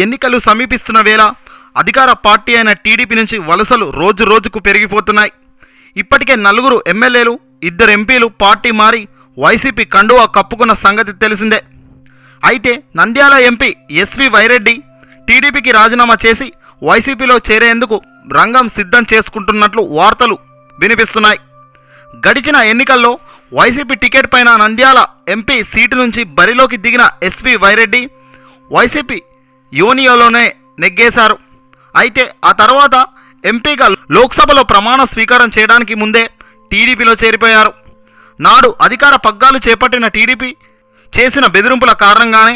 ఎన్నికలు సమీపిస్తున్న వేళ అధికార పార్టీ అయిన టీడీపీ నుంచి వలసలు రోజు రోజుకు పెరిగిపోతున్నాయి. ఇప్పటికే 4 ఎమ్మెల్యేలు 2 ఎంపీలు పార్టీ మారి వైసీపీ కండువా కప్పుకున్న సంగతి తెలిసిందే. అయితే నంద్యాల ఎంపీ ఎస్వి వైరెడ్డి టీడీపీకి రాజీనామా చేసి వైసీపీలో చేరేందుకు రంగం సిద్ధం చేసుకుంటున్నట్లు వార్తలు వినిపిస్తున్నాయి. గడిచిన ఎన్నికల్లో వైసీపీ టికెట్ పైన నంద్యాల ఎంపీ సీటు నుంచి బరిలోకి దిగిన ఎస్వి వైరెడ్డి వైసీపీ యోనియోలోనే నెగ్గేశారు. అయితే ఆ తర్వాత ఎంపీగా లోక్సభలో ప్రమాణ స్వీకారం చేయడానికి ముందే టీడీపీలో చేరిపోయారు. నాడు అధికార పగ్గాలు చేపట్టిన టీడీపీ చేసిన బెదిరింపుల కారణంగానే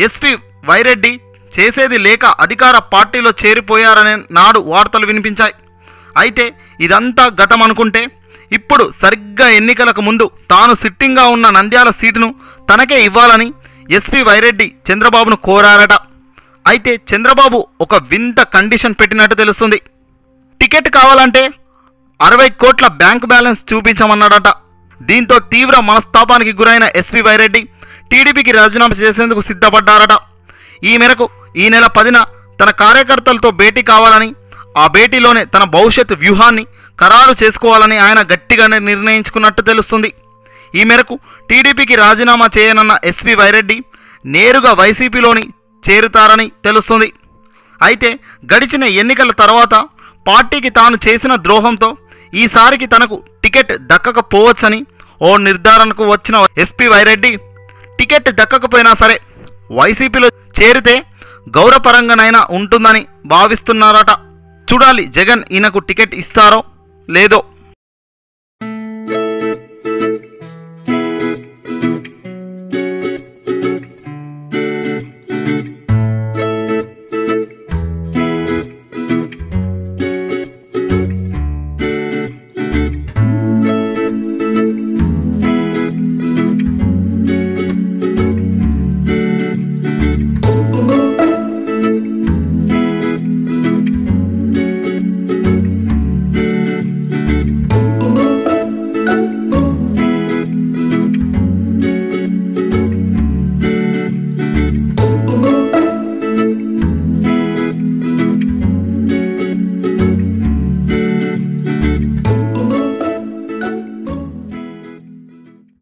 ఎస్వి వైరెడ్డి చేసేది లేక అధికార పార్టీలో చేరిపోయారనే నాడు వార్తలు వినిపించాయి. అయితే ఇదంతా గతం అనుకుంటే ఇప్పుడు సరిగ్గా ఎన్నికలకు ముందు తాను సిట్టింగ్గా ఉన్న నంద్యాల సీటును తనకే ఇవ్వాలని ఎస్వి వైరెడ్డి చంద్రబాబును కోరారట. అయితే చంద్రబాబు ఒక వింత కండిషన్ పెట్టినట్టు తెలుస్తుంది. టికెట్ కావాలంటే 60 కోట్ల బ్యాంక్ బ్యాలెన్స్ చూపించమన్నాడట. దీంతో తీవ్ర మనస్తాపానికి గురైన ఎస్వి వైరెడ్డి టీడీపీకి రాజీనామా చేసేందుకు సిద్ధపడ్డారట. ఈ మేరకు ఈ నెల 10న తన కార్యకర్తలతో భేటీ కావాలని, ఆ భేటీలోనే తన భవిష్యత్తు వ్యూహాన్ని ఖరారు చేసుకోవాలని ఆయన గట్టిగానే నిర్ణయించుకున్నట్టు తెలుస్తుంది. ఈ మేరకు టీడీపీకి రాజీనామా చేయనన్న ఎస్వి వైరెడ్డి నేరుగా వైసీపీలోని చేరుతారని తెలుస్తుంది. అయితే గడిచిన ఎన్నికల తర్వాత పార్టీకి తాను చేసిన ద్రోహంతో ఈసారికి తనకు టికెట్ దక్కకపోవచ్చని ఓ నిర్ధారణకు వచ్చిన ఎస్పీ వైరెడ్డి టికెట్ దక్కకపోయినా సరే వైసీపీలో చేరితే గౌరవపరంగానైనా ఉంటుందని భావిస్తున్నారట. చూడాలి జగన్ ఈయనకు టికెట్ ఇస్తారో లేదో.